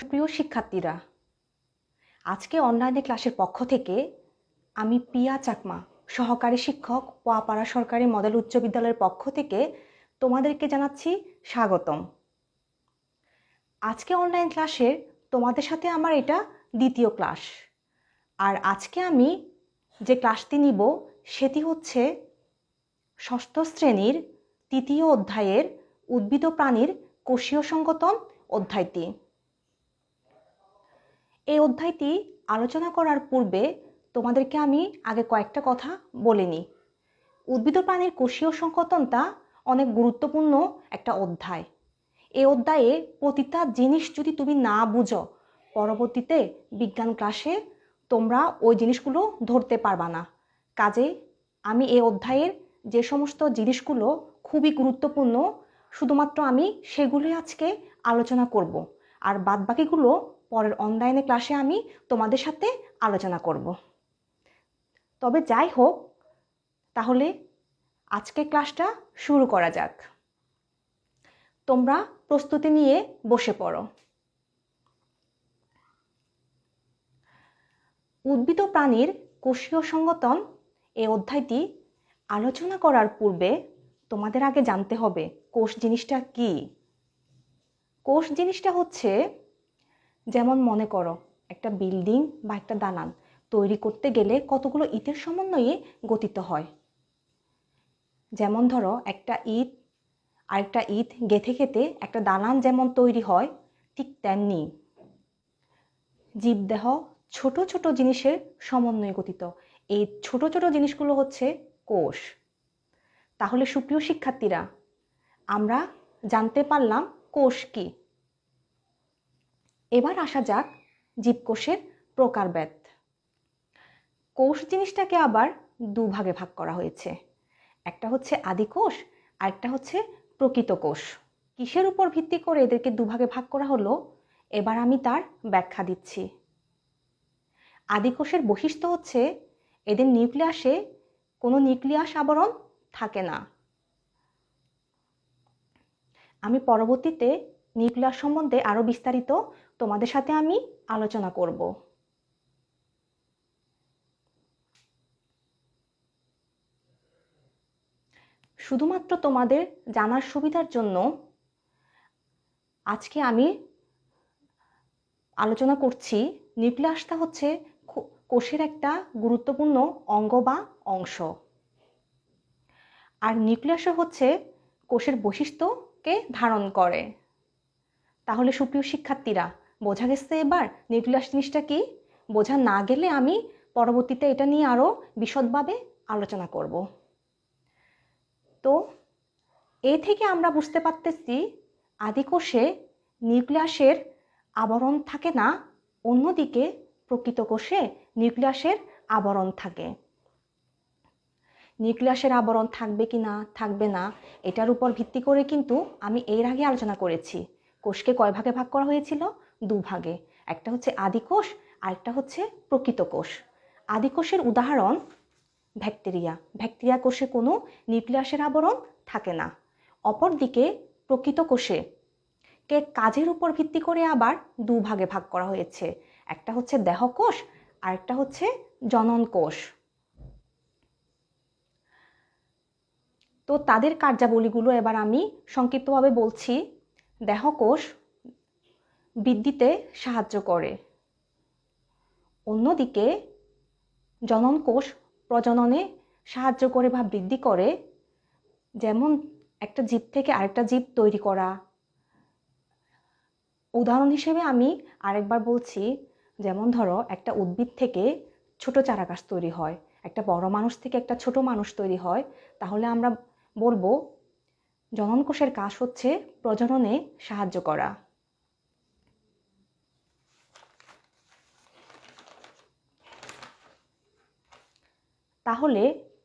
প্রিয় শিক্ষার্থীরা, আজকে অনলাইনে ক্লাসের পক্ষ থেকে আমি পিয়া চাকমা, সহকারী শিক্ষক, পোয়াপাড়া সরকারি মডেল উচ্চ বিদ্যালয়ের পক্ষ থেকে তোমাদেরকে জানাচ্ছি স্বাগতম। আজকে অনলাইন ক্লাসে তোমাদের সাথে আমার এটা দ্বিতীয় ক্লাস। আর আজকে আমি যে ক্লাসটি নিব সেটি হচ্ছে ষষ্ঠ শ্রেণীর তৃতীয় অধ্যায়ের উদ্ভিদ ও প্রাণীর কোষীয় সংগঠন অধ্যায়টি। এই অধ্যায়টি আলোচনা করার পূর্বে তোমাদেরকে আমি আগে কয়েকটা কথা বলে নিই। উদ্ভিদ ও প্রাণীর কোষীয় সংগঠনটা অনেক গুরুত্বপূর্ণ একটা অধ্যায়। এই অধ্যায়ে প্রতিটা জিনিস যদি তুমি না বুঝো, পরবর্তীতে বিজ্ঞান ক্লাসে তোমরা ওই জিনিসগুলো ধরতে পারবা না। কাজে আমি এই অধ্যায়ের যে সমস্ত জিনিসগুলো খুবই গুরুত্বপূর্ণ, শুধুমাত্র আমি সেগুলোই আজকে আলোচনা করব। আর বাদবাকিগুলো পরের অনলাইনে ক্লাসে আমি তোমাদের সাথে আলোচনা করব। তবে যাই হোক, তাহলে আজকে ক্লাসটা শুরু করা যাক। তোমরা প্রস্তুতি নিয়ে বসে পড়ো। উদ্ভিদ ও প্রাণীর কোষীয় সংগঠন এই অধ্যায়টি আলোচনা করার পূর্বে তোমাদের আগে জানতে হবে কোষ জিনিসটা কি। কোষ জিনিসটা হচ্ছে, যেমন মনে করো একটা বিল্ডিং বা একটা দালান তৈরি করতে গেলে কতগুলো ইটের সমন্বয়ে গঠিত হয়। যেমন ধরো একটা ইট আরেকটা ইট গেঁথে গেঁথে একটা দালান যেমন তৈরি হয়, ঠিক তেমনি জীবদেহ ছোট ছোট জিনিসের সমন্বয়ে গঠিত। এই ছোট ছোট জিনিসগুলো হচ্ছে কোষ। তাহলে সুপ্রিয় শিক্ষার্থীরা, আমরা জানতে পারলাম কোষ কি। এবার আসা যাক জীবকোষের প্রকারভেদ। কোষ জিনিসটাকে আবার দুভাগে ভাগ করা হয়েছে। একটা হচ্ছে আদিকোষ আর একটা হচ্ছে প্রকৃত কোষ। কিসের উপর ভিত্তি করে এদেরকে দুভাগে ভাগ করা হলো, এবার আমি তার ব্যাখ্যা দিচ্ছি। আদিকোষের বৈশিষ্ট্য হচ্ছে এদের নিউক্লিয়াসে কোনো নিউক্লিয়াস আবরণ থাকে না। আমি পরবর্তীতে নিউক্লিয়াস সম্বন্ধে আরো বিস্তারিত তোমাদের সাথে আমি আলোচনা করব। শুধুমাত্র তোমাদের জানার সুবিধার জন্য আজকে আমি আলোচনা করছি নিউক্লিয়াসটা হচ্ছে কোষের একটা গুরুত্বপূর্ণ অঙ্গ বা অংশ। আর নিউক্লিয়াসও হচ্ছে কোষের বৈশিষ্ট্যকে ধারণ করে। তাহলে সুপ্রিয় শিক্ষার্থীরা, বোঝা গেছে এবার নিউক্লিয়াস জিনিসটা কি? বোঝা না গেলে আমি পরবর্তীতে এটা নিয়ে আরো বিশদভাবে আলোচনা করব। তো এ থেকে আমরা বুঝতে পারতেছি আদিকোষে নিউক্লিয়াসের আবরণ থাকে না, অন্যদিকে প্রকৃত কোষে নিউক্লিয়াসের আবরণ থাকে। নিউক্লিয়াসের আবরণ থাকবে কি না থাকবে না এটার উপর ভিত্তি করে কিন্তু আমি এর আগে আলোচনা করেছি কোষকে কয় ভাগে ভাগ করা হয়েছিল, দুভাগে। একটা হচ্ছে আদিকোষ আর একটা হচ্ছে প্রকৃত কোষ। আদিকোষের উদাহরণ ব্যাকটেরিয়া। ব্যাকটেরিয়া কোষে কোনো নিউক্লিয়াসের আবরণ থাকে না। অপরদিকে প্রকৃত কোষে কে কাজের উপর ভিত্তি করে আবার দুভাগে ভাগ করা হয়েছে। একটা হচ্ছে দেহকোষ আর একটা হচ্ছে জনন কোষ। তো তাদের কার্যাবলীগুলো এবার আমি সংক্ষিপ্তভাবে বলছি। দেহকোষ বৃদ্ধিতে সাহায্য করে, অন্যদিকে জনন কোষ প্রজননে সাহায্য করে বা বৃদ্ধি করে। যেমন একটা জীব থেকে আরেকটা জীব তৈরি করা। উদাহরণ হিসেবে আমি আরেকবার বলছি, যেমন ধরো একটা উদ্ভিদ থেকে ছোট চারাগাছ তৈরি হয়, একটা বড় মানুষ থেকে একটা ছোট মানুষ তৈরি হয়। তাহলে আমরা বলবো জনন কোষের কাজ হচ্ছে প্রজননে সাহায্য করা। তাহলে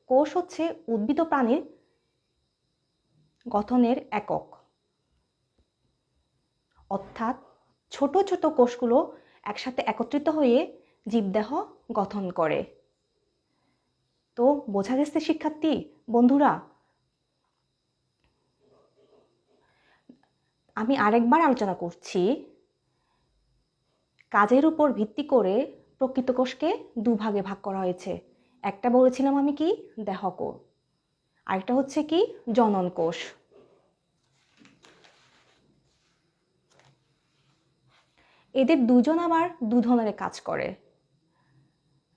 কোষ হচ্ছে উদ্ভিদ ও প্রাণীর গঠনের একক, অর্থাৎ ছোট ছোট কোষগুলো একসাথে একত্রিত হয়ে জীবদেহ গঠন করে। তো বোঝা গেছে শিক্ষার্থী বন্ধুরা? আমি আরেকবার আলোচনা করছি। কাজের উপর ভিত্তি করে প্রকৃত কোষকে দুভাগে ভাগ করা হয়েছে। একটা বলেছিলাম আমি কি, দেহকোষ, আরেকটা হচ্ছে কি, জনন কোষ। এদের দুজন আবার দু ধরনের কাজ করে।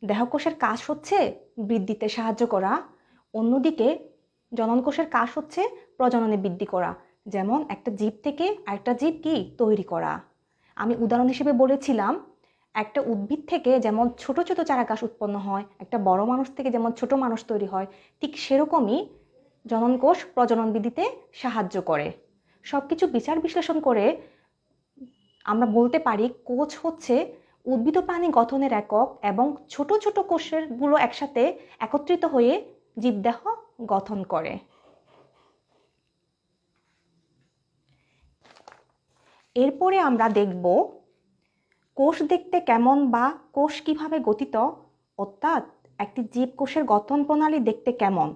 দেহকোষের কাজ হচ্ছে বৃদ্ধিতে সাহায্য করা, অন্যদিকে জনন কোষের কাজ হচ্ছে প্রজননে বৃদ্ধি করা। যেমন একটা জীব থেকে আরেকটা জীব কি তৈরি করা। আমি উদাহরণ হিসেবে বলেছিলাম, একটা উদ্ভিদ থেকে যেমন ছোট ছোট চারা গাছ উৎপন্ন হয়, একটা বড় মানুষ থেকে যেমন ছোট মানুষ তৈরি হয়, ঠিক সেরকমই জনন কোষ প্রজনন বৃদ্ধিতে সাহায্য করে। সব কিছু বিচার বিশ্লেষণ করে আমরা বলতে পারি কোষ হচ্ছে উদ্ভিদ প্রাণী গঠনের একক এবং ছোট ছোট কোষেরগুলো একসাথে একত্রিত হয়ে জীবদেহ গঠন করে। এরপরে আমরা দেখব কোষ দেখতে কেমন বা কোষ কিভাবে গঠিত, অর্থাৎ একটি জীবকোষের গঠন প্রণালী দেখতে কেমন।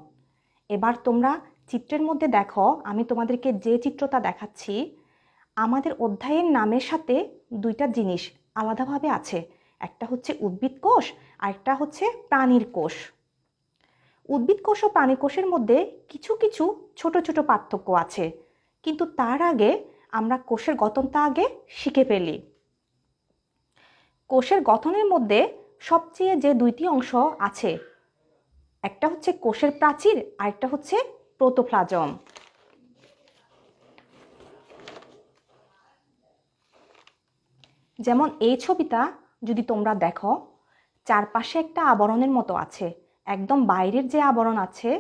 এবার তোমরা চিত্রের মধ্যে দেখো, আমি তোমাদেরকে যে চিত্রটা দেখাচ্ছি, আমাদের অধ্যায়ের নামের সাথে দুইটা জিনিস আলাদাভাবে আছে। একটা হচ্ছে উদ্ভিদ কোষ আর একটা হচ্ছে প্রাণীর কোষ। উদ্ভিদ কোষ ও প্রাণী কোষের মধ্যে কিছু কিছু ছোট ছোট পার্থক্য আছে, কিন্তু তার আগে আমরা কোষের গঠনটা আগে শিখে ফেলি। কোষের গঠনের মধ্যে সবচেয়ে যে দুইটি অংশ আছে, একটা হচ্ছে কোষের প্রাচীর আর একটা হচ্ছে প্রোটোপ্লাজম। যেমন এই ছবিটা যদি তোমরা দেখো, চারপাশে একটা আবরণের মতো আছে। একদম বাইরের যে আবরণ আছে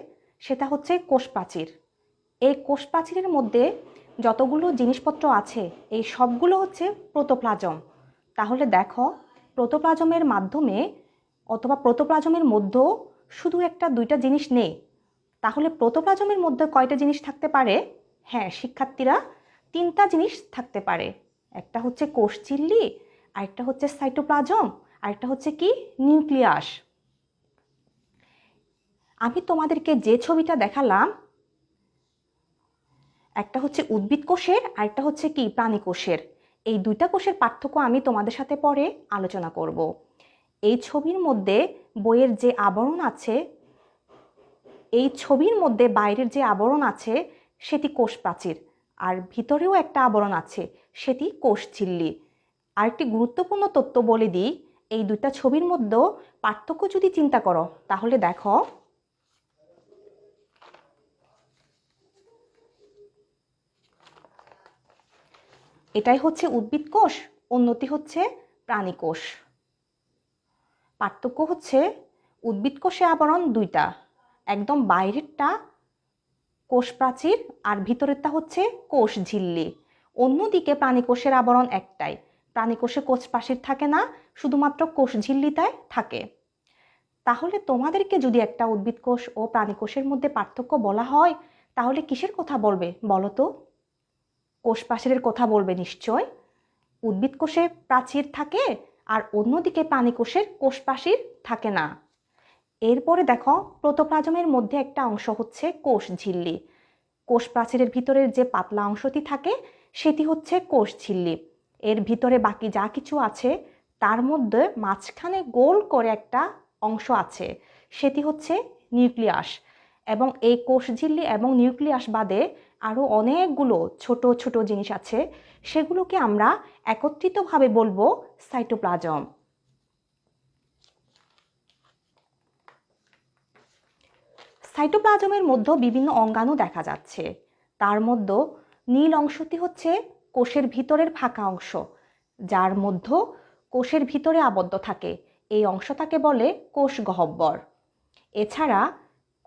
সেটা হচ্ছে কোষ প্রাচীর। এই কোষ প্রাচীরের মধ্যে যতগুলো জিনিসপত্র আছে এই সবগুলো হচ্ছে প্রোটোপ্লাজম। তাহলে দেখো, প্রোটোপ্লাজমের মাধ্যমে অথবা প্রোটোপ্লাজমের মধ্যেও শুধু একটা দুইটা জিনিস নেই। তাহলে প্রোটোপ্লাজমের মধ্যে কয়টা জিনিস থাকতে পারে? হ্যাঁ শিক্ষার্থীরা, তিনটা জিনিস থাকতে পারে। একটা হচ্ছে কোষ ঝিল্লি, আরেকটা হচ্ছে সাইটোপ্লাজম, আরেকটা হচ্ছে কি নিউক্লিয়াস। আমি তোমাদেরকে যে ছবিটা দেখালাম, একটা হচ্ছে উদ্ভিদ কোষের আরেকটা হচ্ছে কি প্রাণী কোষের। এই দুইটা কোষের পার্থক্য আমি তোমাদের সাথে পরে আলোচনা করব। এই ছবির মধ্যে বইয়ের যে আবরণ আছে, এই ছবির মধ্যে বাইরের যে আবরণ আছে সেটি কোষ প্রাচীর, আর ভিতরেও একটা আবরণ আছে সেটি কোষ ঝিল্লি। আরেকটি গুরুত্বপূর্ণ তথ্য বলে দিই, এই দুইটা ছবির মধ্যে পার্থক্য যদি চিন্তা করো তাহলে দেখো, এটাই হচ্ছে উদ্ভিদ কোষ, অন্যটি হচ্ছে প্রাণী কোষ। পার্থক্য হচ্ছে উদ্ভিদ কোষে আবরণ দুইটা, একদম বাইরেরটা কোষ প্রাচীর আর ভিতরেরটা হচ্ছে কোষ ঝিল্লি। অন্যদিকে প্রাণী কোষের আবরণ একটাই, প্রাণী কোষে কোষ প্রাচীর থাকে না, শুধুমাত্র কোষ ঝিল্লিটাই থাকে। তাহলে তোমাদেরকে যদি একটা উদ্ভিদ কোষ ও প্রাণী কোষের মধ্যে পার্থক্য বলা হয় তাহলে কিসের কথা বলবে বলো তো? কোষ প্রাচীরের কথা বলবে নিশ্চয়। উদ্ভিদ কোষে প্রাচীর থাকে আর অন্যদিকে প্রাণী কোষের কোষ প্রাচীর থাকে না। এরপরে দেখো, প্রোটোপ্লাজমের মধ্যে একটা অংশ হচ্ছে কোষ ঝিল্লি। কোষ প্রাচীরের ভিতরের যে পাতলা অংশটি থাকে সেটি হচ্ছে কোষ ঝিল্লি। এর ভিতরে বাকি যা কিছু আছে তার মধ্যে মাঝখানে গোল করে একটা অংশ আছে, সেটি হচ্ছে নিউক্লিয়াস। এবং এই কোষ ঝিল্লি এবং নিউক্লিয়াস বাদে আরও অনেকগুলো ছোট ছোট জিনিস আছে, সেগুলোকে আমরা একত্রিতভাবে বলবো সাইটোপ্লাজম। সাইটোপ্লাজমের মধ্যে বিভিন্ন অঙ্গাণু দেখা যাচ্ছে। তার মধ্যে নীল অংশটি হচ্ছে কোষের ভিতরের ফাঁকা অংশ, যার মধ্যে কোষের ভিতরে আবদ্ধ থাকে। এই অংশটাকে বলে কোষ গহ্বর। এছাড়া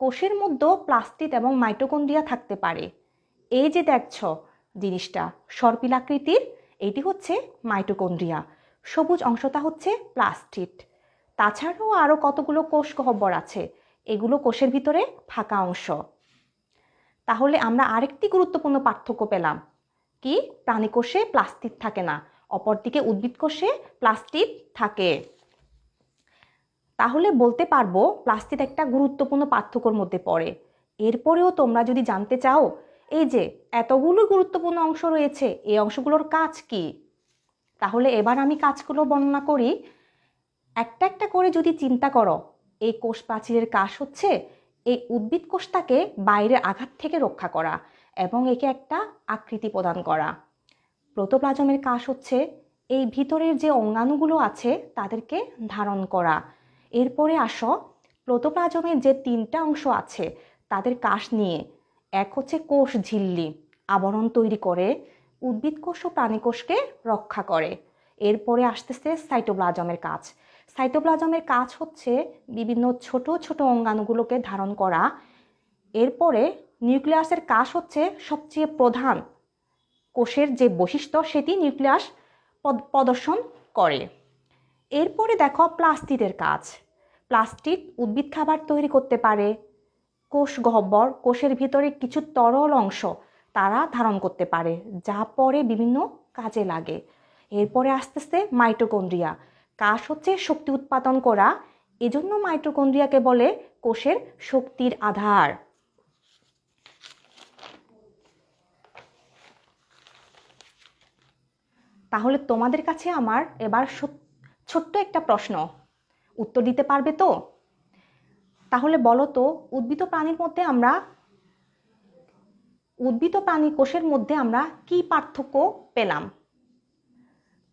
কোষের মধ্যে প্লাস্টিড এবং মাইটোকন্ড্রিয়া থাকতে পারে। এই যে দেখছো জিনিসটা সর্পিলাকৃতির, এটি হচ্ছে মাইটোকন্ড্রিয়া। সবুজ অংশটা হচ্ছে প্লাস্টিড। তাছাড়াও আরও কতগুলো কোষ গহ্বর আছে, এগুলো কোষের ভিতরে ফাঁকা অংশ। তাহলে আমরা আরেকটি গুরুত্বপূর্ণ পার্থক্য পেলাম, কি প্রাণী কোষে প্লাস্টিড থাকে না, অপরদিকে উদ্ভিদ কোষে প্লাস্টিড থাকে। তাহলে বলতে পারবো প্লাস্টিড একটা গুরুত্বপূর্ণ পার্থক্যর মধ্যে পড়ে। এরপরেও তোমরা যদি জানতে চাও, এই যে এতগুলো গুরুত্বপূর্ণ অংশ রয়েছে, এই অংশগুলোর কাজ কি, তাহলে এবার আমি কাজগুলো বর্ণনা করি। একটা একটা করে যদি চিন্তা করো, এই কোষ প্রাচীরের কাজ হচ্ছে এই উদ্ভিদ কোষটাকে বাইরের আঘাত থেকে রক্ষা করা এবং একে একটা আকৃতি প্রদান করা। প্রোটোপ্লাজমের কাজ হচ্ছে এই ভিতরের যে অঙ্গাণুগুলো আছে তাদেরকে ধারণ করা। এরপরে আসো প্রোটোপ্লাজমের যে তিনটা অংশ আছে তাদের কাজ নিয়ে। এক হচ্ছে কোষ ঝিল্লি, আবরণ তৈরি করে উদ্ভিদ কোষ ও প্রাণী কোষকে রক্ষা করে। এরপরে আসতেছে সাইটোপ্লাজমের কাজ। সাইটোপ্লাজমের কাজ হচ্ছে বিভিন্ন ছোট ছোট অঙ্গাণুগুলোকে ধারণ করা। এরপরে নিউক্লিয়াসের কাজ হচ্ছে সবচেয়ে প্রধান কোষের যে বৈশিষ্ট্য সেটি নিউক্লিয়াস প্রদর্শন করে। এরপরে দেখো প্লাস্টিডের কাজ। প্লাস্টিড উদ্ভিদ খাবার তৈরি করতে পারে। কোষ গহ্বর, কোষের ভিতরে কিছু তরল অংশ তারা ধারণ করতে পারে, যা পরে বিভিন্ন কাজে লাগে। এরপরে আসতেছে মাইটোকন্ড্রিয়া। কাজ হচ্ছে শক্তি উৎপাদন করা, এজন্য মাইটোকন্ড্রিয়াকে বলে কোষের শক্তির আধার। তাহলে তোমাদের কাছে আমার এবার ছোট্ট একটা প্রশ্ন, উত্তর দিতে পারবে তো? তাহলে বলো তো, উদ্ভিদ ও প্রাণী কোষের মধ্যে আমরা কি পার্থক্য পেলাম?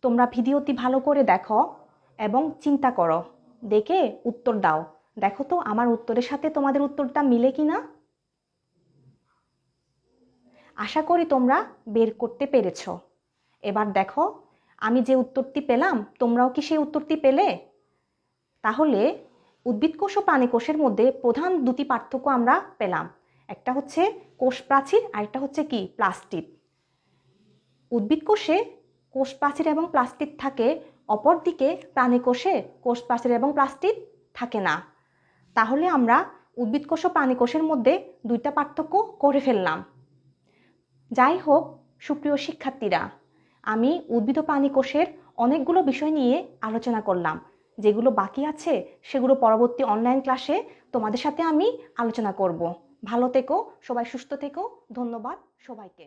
তোমরা ভিডিওটি ভালো করে দেখো এবং চিন্তা করো, দেখে উত্তর দাও। দেখো তো আমার উত্তরের সাথে তোমাদের উত্তরটা মিলে কিনা। আশা করি তোমরা বের করতে পেরেছো। এবার দেখো আমি যে উত্তরটি পেলাম, তোমরাও কি সেই উত্তরটি পেলে? তাহলে উদ্ভিদ কোষ ও প্রাণী কোষের মধ্যে প্রধান দুটি পার্থক্য আমরা পেলাম। একটা হচ্ছে কোষ প্রাচীর, আর একটা হচ্ছে কি প্লাস্টিড। উদ্ভিদ কোষে কোষ প্রাচীর এবং প্লাস্টিড থাকে, অপরদিকে প্রাণী কোষে কোষ প্রাচীর এবং প্লাস্টিড থাকে না। তাহলে আমরা উদ্ভিদ কোষ ও প্রাণী কোষের মধ্যে দুইটা পার্থক্য করে ফেললাম। যাই হোক সুপ্রিয় শিক্ষার্থীরা, আমি উদ্ভিদ ও প্রাণী কোষের অনেকগুলো বিষয় নিয়ে আলোচনা করলাম। যেগুলো বাকি আছে সেগুলো পরবর্তী অনলাইন ক্লাসে তোমাদের সাথে আমি আলোচনা করব। ভালো থেকো, সবাই সুস্থ থেকো। ধন্যবাদ সবাইকে।